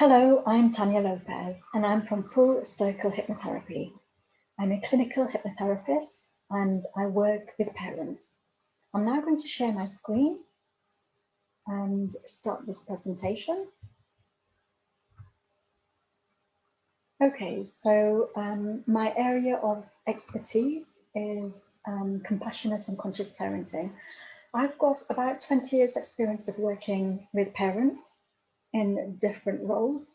Hello, I'm Tania Lopez and I'm from Full Circle Hypnotherapy. I'm a clinical hypnotherapist and I work with parents. I'm now going to share my screen and start this presentation. Okay, so my area of expertise is compassionate and conscious parenting. I've got about 20 years experience of working with parents in different roles.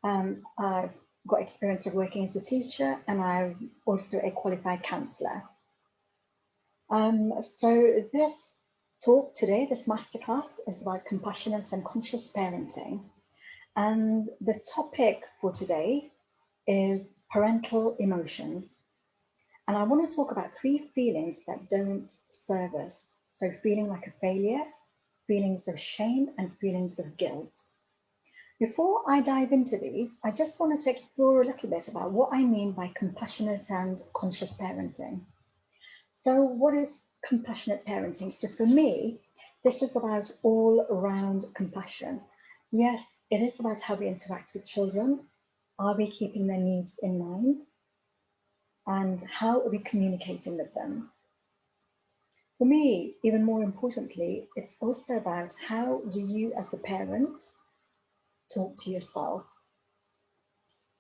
I've got experience of working as a teacher and I'm also a qualified counsellor. So this talk today, this masterclass, is about compassionate and conscious parenting. And the topic for today is parental emotions. And I want to talk about 3 feelings that don't serve us. So feeling like a failure, feelings of shame, and feelings of guilt. Before I dive into these, I just wanted to explore a little bit about what I mean by compassionate and conscious parenting. So what is compassionate parenting? So for me, this is about all-round compassion. Yes, it is about how we interact with children. Are we keeping their needs in mind? And how are we communicating with them? For me, even more importantly, it's also about how do you as a parent talk to yourself?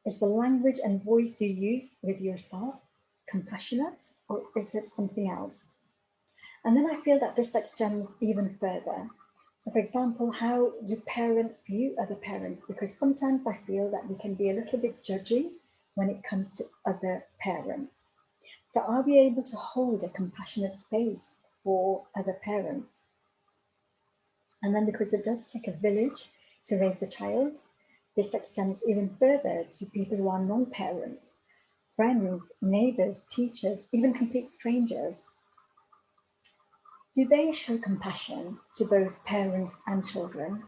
Is the language and voice you use with yourself compassionate, or is it something else? And then I feel that this extends even further. So for example, how do parents view other parents? Because sometimes I feel that we can be a little bit judgy when it comes to other parents. So are we able to hold a compassionate space for other parents? And then because it does take a village to raise a child, this extends even further to people who are non-parents, friends, neighbours, teachers, even complete strangers. Do they show compassion to both parents and children?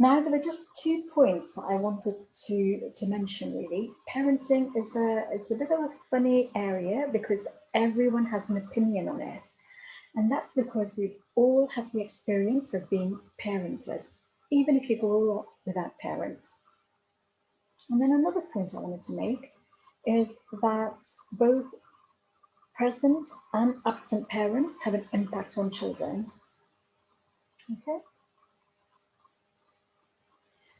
Now, there are just 2 points that I wanted to mention really. Parenting is a bit of a funny area because everyone has an opinion on it. And that's because we all have the experience of being parented, even if you grow up without parents. And then another point I wanted to make is that both present and absent parents have an impact on children. Okay.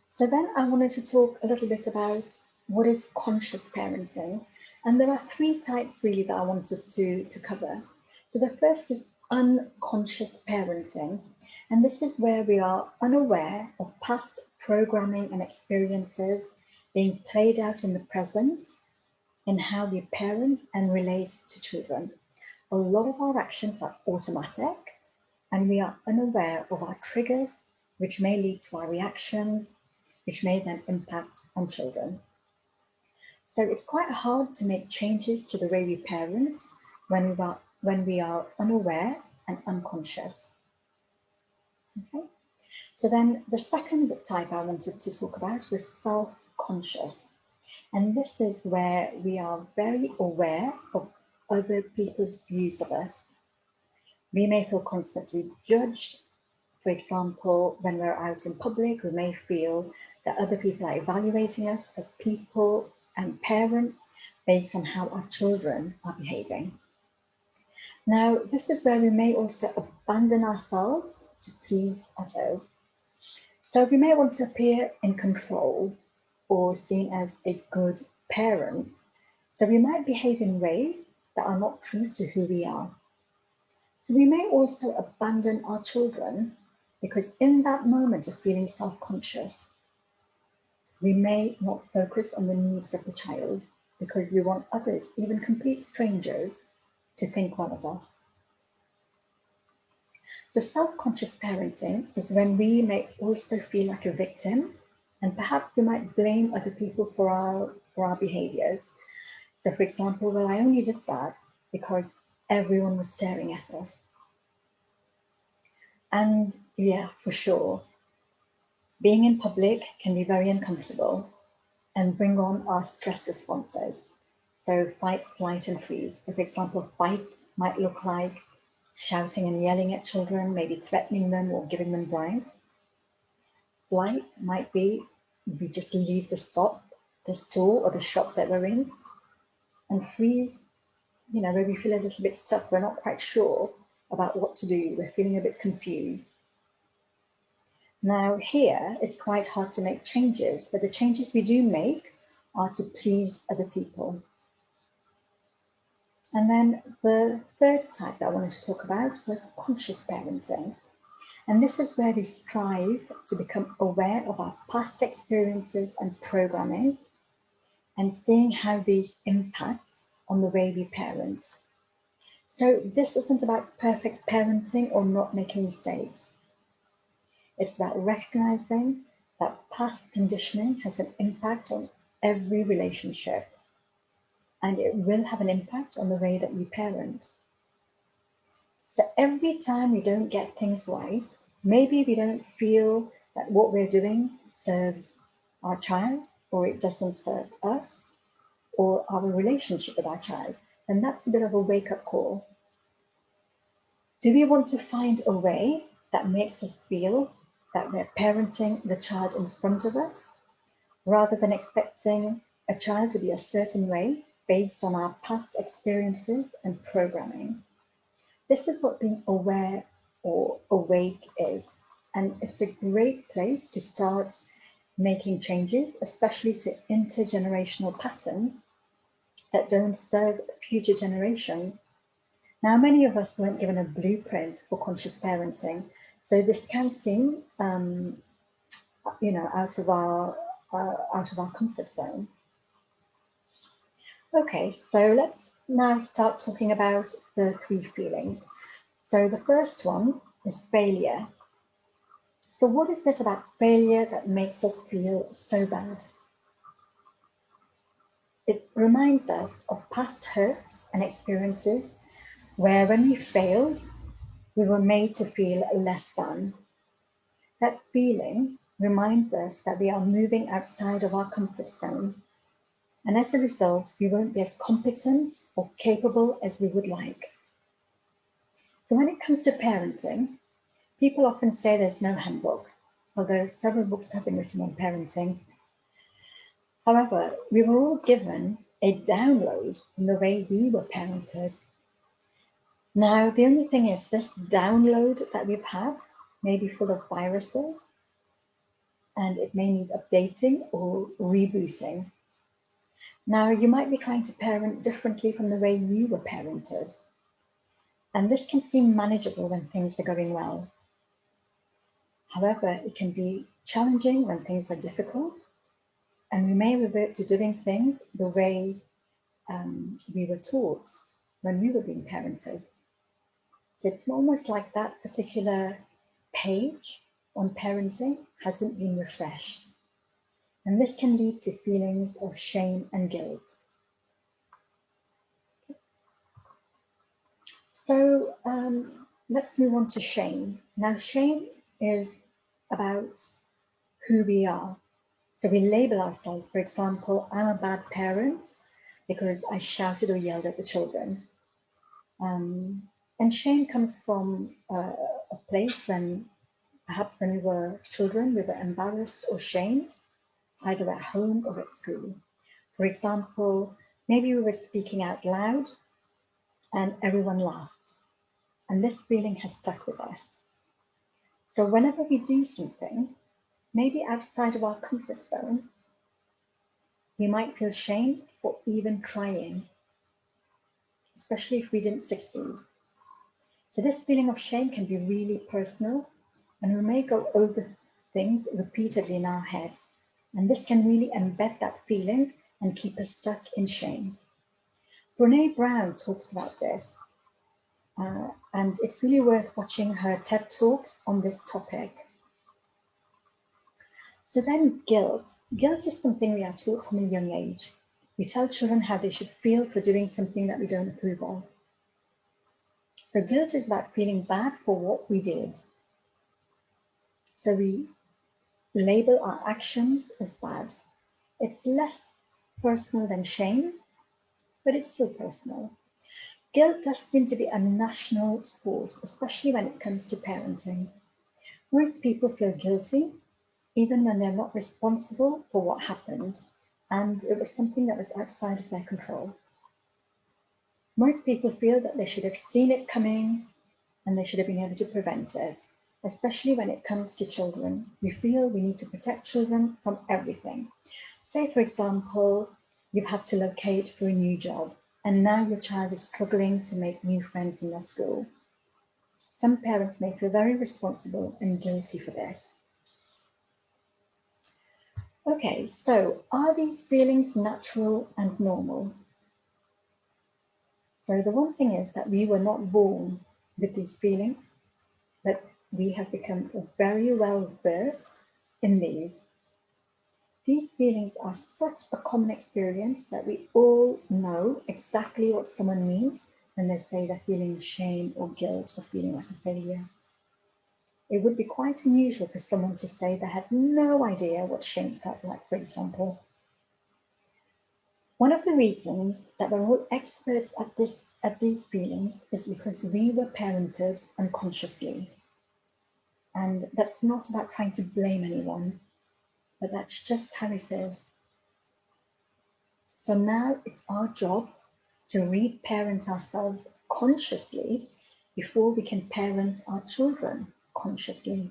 So then I wanted to talk a little bit about what is conscious parenting. And there are 3 types really that I wanted to cover. So the first is unconscious parenting. And this is where we are unaware of past programming and experiences being played out in the present in how we parent and relate to children. A lot of our actions are automatic and we are unaware of our triggers, which may lead to our reactions, which may then impact on children. So it's quite hard to make changes to the way we parent when we are unaware and unconscious. Okay. So then the second type I wanted to talk about was self-conscious. And this is where we are very aware of other people's views of us. We may feel constantly judged. For example, when we're out in public, we may feel that other people are evaluating us as people and parents based on how our children are behaving. Now, this is where we may also abandon ourselves to please others. So we may want to appear in control or seen as a good parent. So we might behave in ways that are not true to who we are. So we may also abandon our children because in that moment of feeling self-conscious, we may not focus on the needs of the child because we want others, even complete strangers, to think well of us. So self-conscious parenting is when we may also feel like a victim, and perhaps we might blame other people for our behaviours. So for example, well, I only did that because everyone was staring at us. And yeah, for sure, being in public can be very uncomfortable and bring on our stress responses. So fight, flight, and freeze. So for example, fight might look like shouting and yelling at children, maybe threatening them or giving them bribes. Flight might be we just leave the store or the shop that we're in and freeze, where we feel a little bit stuck, we're not quite sure about what to do, we're feeling a bit confused. Now here, it's quite hard to make changes, but the changes we do make are to please other people. And then the third type that I wanted to talk about was conscious parenting. And this is where we strive to become aware of our past experiences and programming and seeing how these impact on the way we parent. So this isn't about perfect parenting or not making mistakes. It's about recognizing that past conditioning has an impact on every relationship, and it will have an impact on the way that we parent. So every time we don't get things right, maybe we don't feel that what we're doing serves our child, or it doesn't serve us, or our relationship with our child, then that's a bit of a wake-up call. Do we want to find a way that makes us feel that we're parenting the child in front of us, rather than expecting a child to be a certain way based on our past experiences and programming? This is what being aware or awake is, and it's a great place to start making changes, especially to intergenerational patterns that don't serve future generations. Now, many of us weren't given a blueprint for conscious parenting, so this can seem, out of our comfort zone. Okay, so let's now start talking about the 3 feelings. So the first one is failure. So what is it about failure that makes us feel so bad? It reminds us of past hurts and experiences where when we failed, we were made to feel less than. That feeling reminds us that we are moving outside of our comfort zone. And as a result, we won't be as competent or capable as we would like. So when it comes to parenting, people often say there's no handbook, although several books have been written on parenting. However, we were all given a download in the way we were parented. Now, the only thing is this download that we've had may be full of viruses, and it may need updating or rebooting. Now, you might be trying to parent differently from the way you were parented, and this can seem manageable when things are going well. However, it can be challenging when things are difficult, and we may revert to doing things the way we were taught when we were being parented. So it's almost like that particular page on parenting hasn't been refreshed. And this can lead to feelings of shame and guilt. So let's move on to shame. Now, shame is about who we are. So we label ourselves, for example, I'm a bad parent because I shouted or yelled at the children. And shame comes from a place when, perhaps when we were children, we were embarrassed or shamed, either at home or at school. For example, maybe we were speaking out loud and everyone laughed, and this feeling has stuck with us. So whenever we do something, maybe outside of our comfort zone, we might feel shame for even trying, especially if we didn't succeed. So this feeling of shame can be really personal, and we may go over things repeatedly in our heads, and this can really embed that feeling and keep us stuck in shame. Brené Brown talks about this, and it's really worth watching her TED Talks on this topic. So then guilt. Guilt is something we are taught from a young age. We tell children how they should feel for doing something that we don't approve of. So guilt is about feeling bad for what we did. So we label our actions as bad. It's less personal than shame, but it's still personal. Guilt does seem to be a national sport, especially when it comes to parenting. Most people feel guilty even when they're not responsible for what happened and it was something that was outside of their control. Most people feel that they should have seen it coming and they should have been able to prevent it, especially when it comes to children. We feel we need to protect children from everything. Say, for example, you've had to locate for a new job and now your child is struggling to make new friends in their school. Some parents may feel very responsible and guilty for this. Okay, so are these feelings natural and normal? So the one thing is that we were not born with these feelings, but we have become very well versed in these. These feelings are such a common experience that we all know exactly what someone means when they say they're feeling shame or guilt or feeling like a failure. It would be quite unusual for someone to say they had no idea what shame felt like, for example. One of the reasons that we're all experts at these feelings is because we were parented unconsciously. And that's not about trying to blame anyone, but that's just how it is. So now it's our job to reparent ourselves consciously before we can parent our children consciously.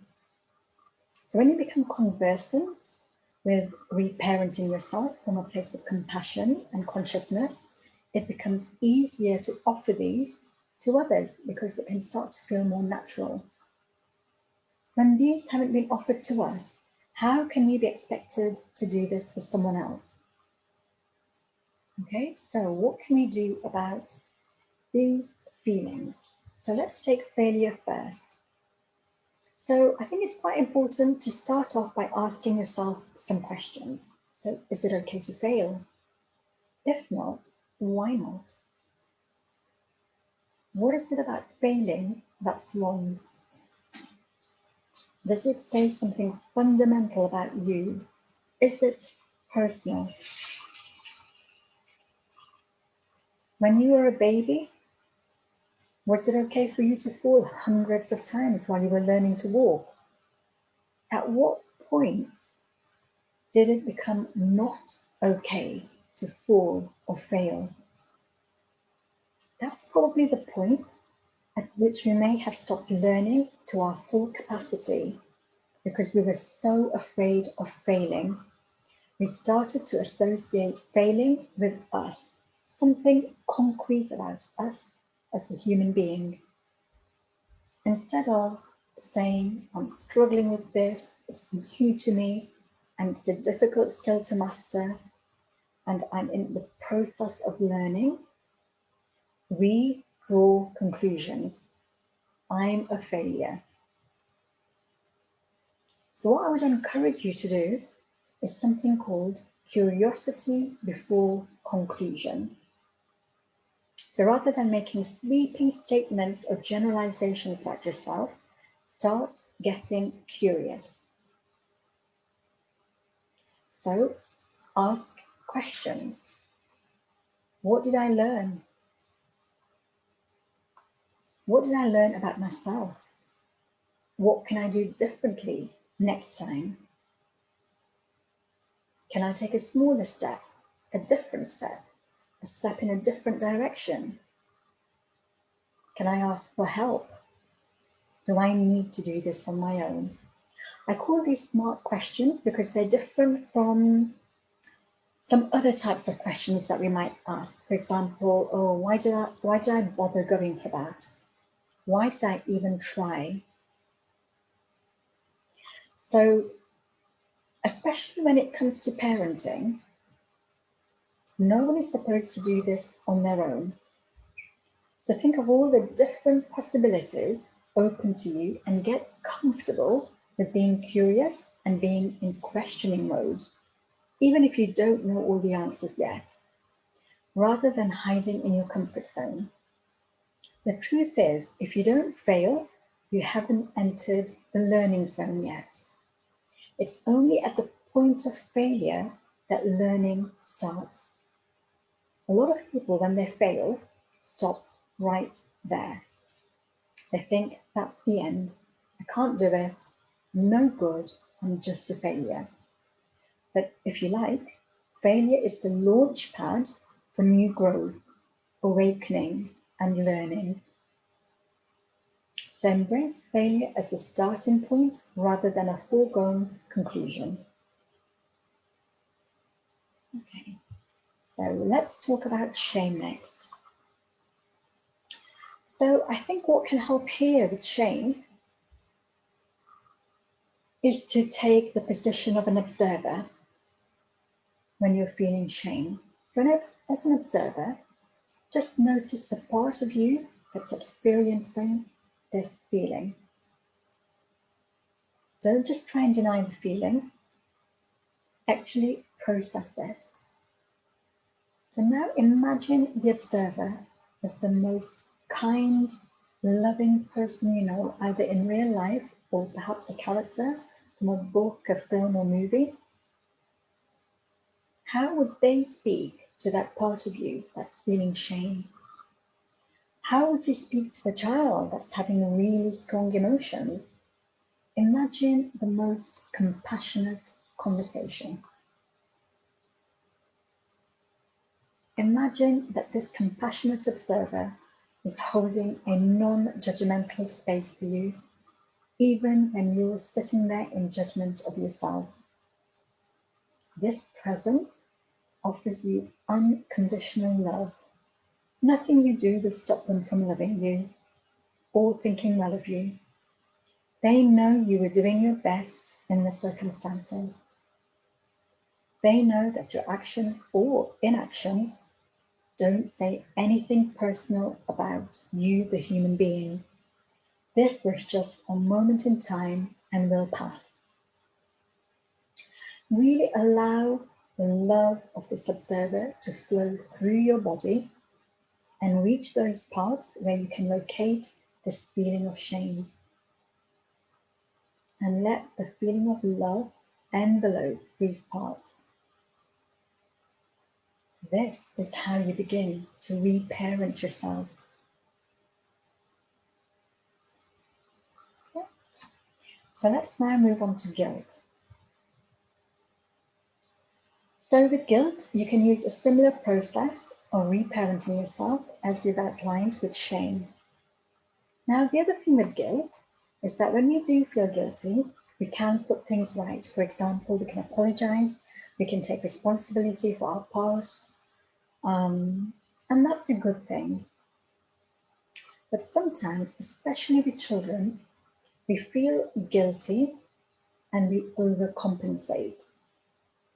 So when you become conversant with reparenting yourself from a place of compassion and consciousness, it becomes easier to offer these to others because it can start to feel more natural. When these haven't been offered to us, how can we be expected to do this for someone else? Okay, so what can we do about these feelings? So let's take failure first. So I think it's quite important to start off by asking yourself some questions. So is it okay to fail? If not, why not? What is it about failing that's wrong? Does it say something fundamental about you? Is it personal? When you were a baby, was it okay for you to fall hundreds of times while you were learning to walk? At what point did it become not okay to fall or fail? That's probably the point at which we may have stopped learning to our full capacity because we were so afraid of failing. We started to associate failing with us, something concrete about us as a human being. Instead of saying, I'm struggling with this, it's new to me, and it's a difficult skill to master, and I'm in the process of learning, we draw conclusions. I'm a failure. So what I would encourage you to do is something called curiosity before conclusion. So rather than making sweeping statements or generalizations about yourself, start getting curious. So ask questions. What did I learn? What did I learn about myself? What can I do differently next time? Can I take a smaller step, a different step, a step in a different direction? Can I ask for help? Do I need to do this on my own? I call these smart questions because they're different from some other types of questions that we might ask. For example, oh, why did I bother going for that? Why did I even try? So, especially when it comes to parenting, no one is supposed to do this on their own. So think of all the different possibilities open to you and get comfortable with being curious and being in questioning mode, even if you don't know all the answers yet, rather than hiding in your comfort zone. The truth is, if you don't fail, you haven't entered the learning zone yet. It's only at the point of failure that learning starts. A lot of people, when they fail, stop right there. They think that's the end. I can't do it. No good. I'm just a failure. But if you like, failure is the launch pad for new growth, awakening, and learning. So embrace failure as a starting point rather than a foregone conclusion. Okay, so let's talk about shame next. So I think what can help here with shame is to take the position of an observer when you're feeling shame. So as an observer, just notice the part of you that's experiencing this feeling. Don't just try and deny the feeling, actually process it. So now imagine the observer as the most kind, loving person you know, either in real life or perhaps a character from a book, a film, or movie. How would they speak to that part of you that's feeling shame? How would you speak to a child that's having really strong emotions? Imagine the most compassionate conversation. Imagine that this compassionate observer is holding a non-judgmental space for you, even when you're sitting there in judgment of yourself. This presence offers you unconditional love. Nothing you do will stop them from loving you or thinking well of you. They know you were doing your best in the circumstances. They know that your actions or inactions don't say anything personal about you, the human being. This was just a moment in time and will pass. Really allow the love of this observer to flow through your body and reach those parts where you can locate this feeling of shame. And let the feeling of love envelope these parts. This is how you begin to reparent yourself. Okay. So let's now move on to guilt. So with guilt, you can use a similar process of reparenting yourself as we've outlined with shame. Now, the other thing with guilt is that when we do feel guilty, we can put things right. For example, we can apologize, we can take responsibility for our part, and that's a good thing. But sometimes, especially with children, we feel guilty and we overcompensate.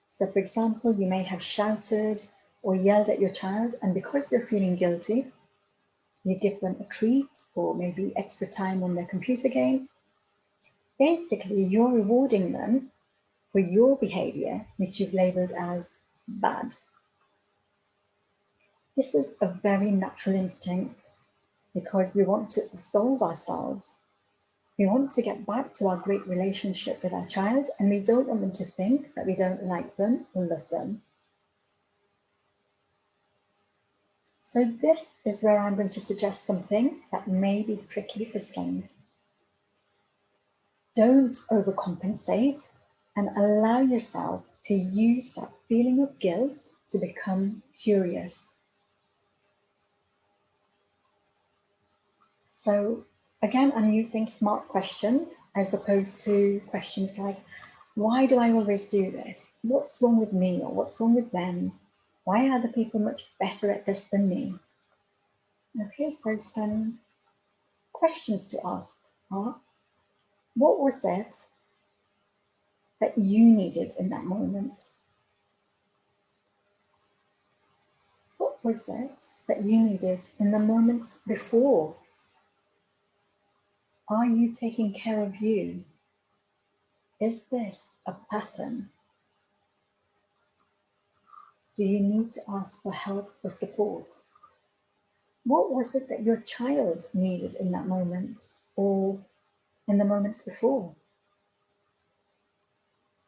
So for example, you may have shouted or yelled at your child, and because they're feeling guilty, you give them a treat or maybe extra time on their computer game. Basically, you're rewarding them for your behavior, which you've labeled as bad. This is a very natural instinct because we want to absolve ourselves. We want to get back to our great relationship with our child, and we don't want them to think that we don't like them or love them. So this is where I'm going to suggest something that may be tricky for some. Don't overcompensate and allow yourself to use that feeling of guilt to become curious. So again, I'm using smart questions as opposed to questions like, why do I always do this? What's wrong with me or what's wrong with them? Why are other people much better at this than me? Okay, so some questions to ask are, what was it that you needed in that moment? What was it that you needed in the moments before? Are you taking care of you? Is this a pattern? Do you need to ask for help or support? What was it that your child needed in that moment or in the moments before?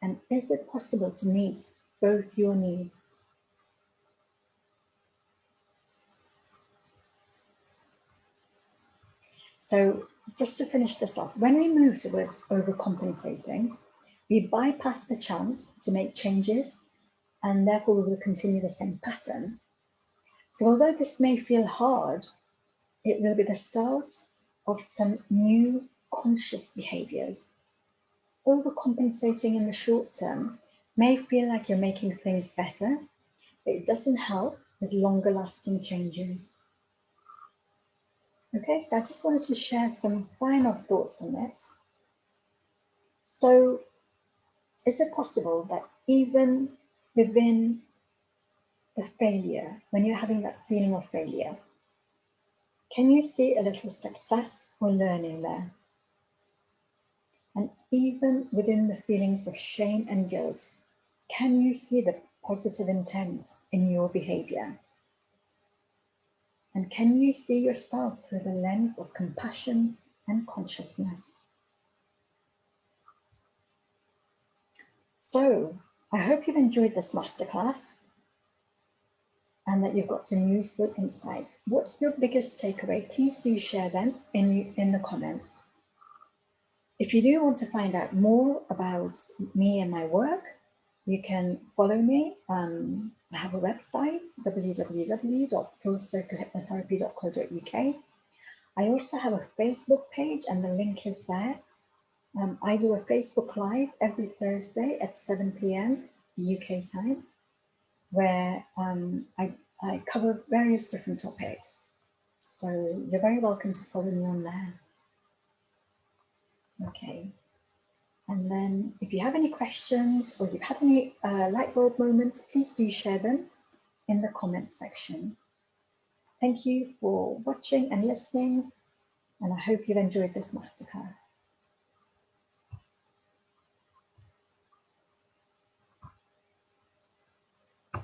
And is it possible to meet both your needs? So just to finish this off, when we move towards overcompensating, We bypass the chance to make changes, and therefore we will continue the same pattern. So although this may feel hard, it will be the start of some new conscious behaviours. Overcompensating in the short term may feel like you're making things better, but it doesn't help with longer lasting changes. Okay, so I just wanted to share some final thoughts on this. So, is it possible that even within the failure, when you're having that feeling of failure, can you see a little success or learning there? And even within the feelings of shame and guilt, can you see the positive intent in your behavior? And can you see yourself through the lens of compassion and consciousness? So, I hope you've enjoyed this masterclass and that you've got some useful insights. What's your biggest takeaway? Please do share them in the comments. If you do want to find out more about me and my work, you can follow me. I have a website, www.fullcirclehypnotherapy.co.uk. I also have a Facebook page and the link is there. I do a Facebook Live every Thursday at 7 p.m. UK time, where I cover various different topics. So you're very welcome to follow me on there. Okay. And then if you have any questions or you've had any light bulb moments, please do share them in the comments section. Thank you for watching and listening, and I hope you've enjoyed this masterclass.